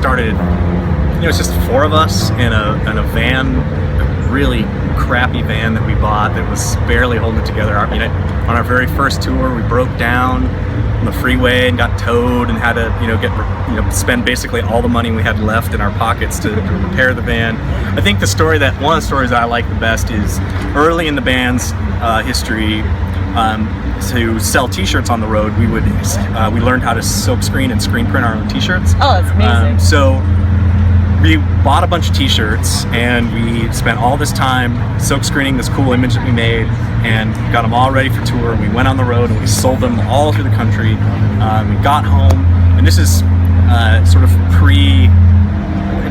started, it's just 4 of us in a van, a really crappy van that we bought that was barely holding it together. On our very first tour, we broke down on the freeway and got towed and had to spend basically all the money we had left in our pockets to repair the van. I think one of the stories that I like the best is early in the band's history. To sell T-shirts on the road, we learned how to silk screen and screen print our own T-shirts. Oh, that's amazing. So we bought a bunch of T-shirts and we spent all this time silk screening this cool image that we made and got them all ready for tour. We went on the road and we sold them all through the country. We got home, and this is sort of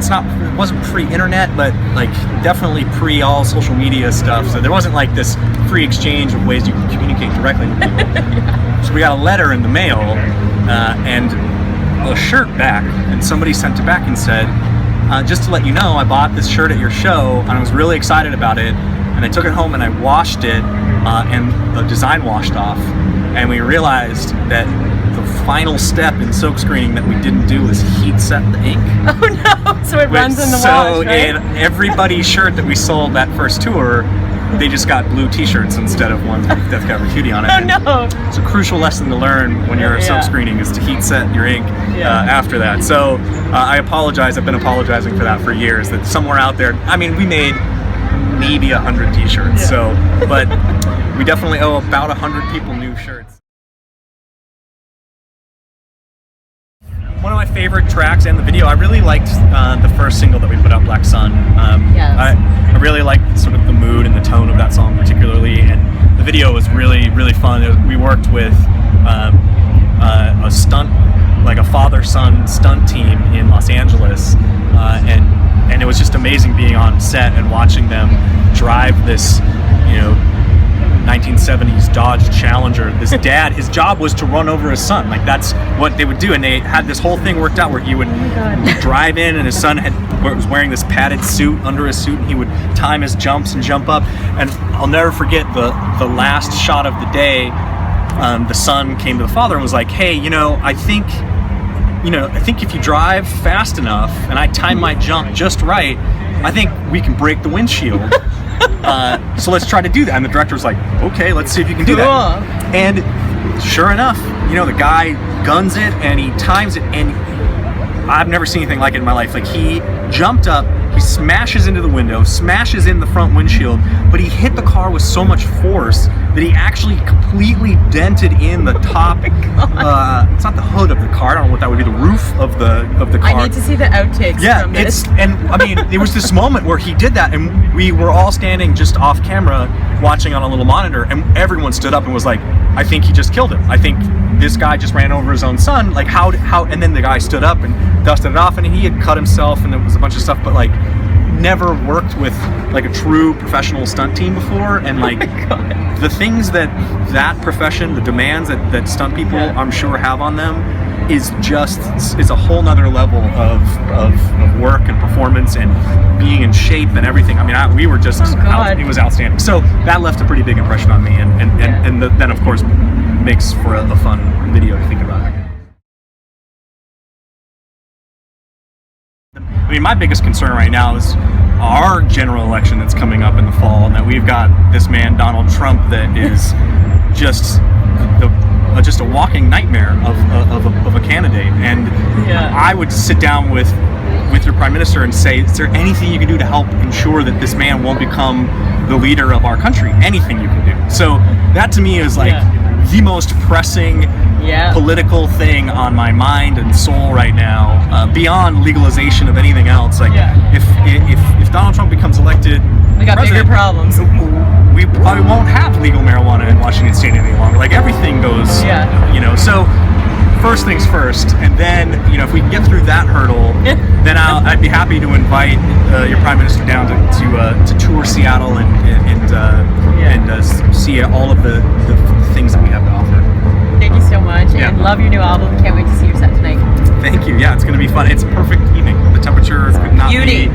it wasn't pre-internet, but like definitely pre all social media stuff. So there wasn't like this free exchange of ways you could communicate directly with people. Yeah. So we got a letter in the mail and a shirt back, and somebody sent it back and said, just to let you know, I bought this shirt at your show and I was really excited about it, and I took it home and I washed it and the design washed off, and we realized that the final step in silk screening that we didn't do was heat set the ink. Oh no! So it runs in the wash, right? So in everybody's shirt that we sold that first tour, they just got blue T-shirts instead of ones with Death Cab or Cutie on it. Oh no! It's a crucial lesson to learn when you're silk screening, is to heat set your ink after that. So I apologize. I've been apologizing for that for years. That somewhere out there, we made maybe 100 T-shirts. So, but we definitely owe about 100 people new shirts. One of my favorite tracks and the video, I really liked the first single that we put out, Black Sun. I really liked sort of the mood and the tone of that song particularly, and the video was really, really fun. We worked with a stunt, like a father-son stunt team in Los Angeles, and it was just amazing being on set and watching them drive this, 1970s Dodge Challenger. This dad, his job was to run over his son. Like, that's what they would do, and they had this whole thing worked out where he would drive in, and his son was wearing this padded suit under his suit, and he would time his jumps and jump up. And I'll never forget the last shot of the day. The son came to the father and was like, "Hey, I think if you drive fast enough and I time my jump just right, I think we can break the windshield. So let's try to do that." And the director was like, "Okay, let's see if you can do that." And sure enough, the guy guns it and he times it, and I've never seen anything like it in my life. Like, he jumped up, he smashes into the window, smashes in the front windshield, but he hit the car with so much force that he actually completely dented in the top. It's not the hood of the car. I don't know what that would be. The roof of the car. I need to see the outtakes from this. There was this moment where he did that, and we were all standing just off camera watching on a little monitor, and everyone stood up and was like, "I think he just killed him. I think this guy just ran over his own son. Like, how?" And then the guy stood up and dusted it off, and he had cut himself, and there was a bunch of stuff, but like, never worked with like a true professional stunt team before, and like the things that profession, the demands that stunt people I'm sure have on them is a whole nother level of work and performance and being in shape and everything. We were just it was outstanding. So that left a pretty big impression on me, and then of course makes for a fun video to think about. My biggest concern right now is our general election that's coming up in the fall, and that we've got this man Donald Trump that is just a walking nightmare of a candidate. And I would sit down with your prime minister and say, is there anything you can do to help ensure that this man won't become the leader of our country? Anything you can do. So that to me is like the most pressing political thing on my mind and soul right now, beyond legalization of anything else. Like, if Donald Trump becomes elected, we got bigger problems. We probably won't have legal marijuana in Washington State any longer. Like, everything goes, So first things first, and then if we can get through that hurdle, then I'd be happy to invite your prime minister down to tour Seattle and see all of the things that we have to offer. Thank you so much, and love your new album. Can't wait to see your set tonight. Thank you. Yeah, it's going to be fun. It's a perfect evening. The temperature could not be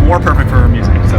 more perfect for our music. So.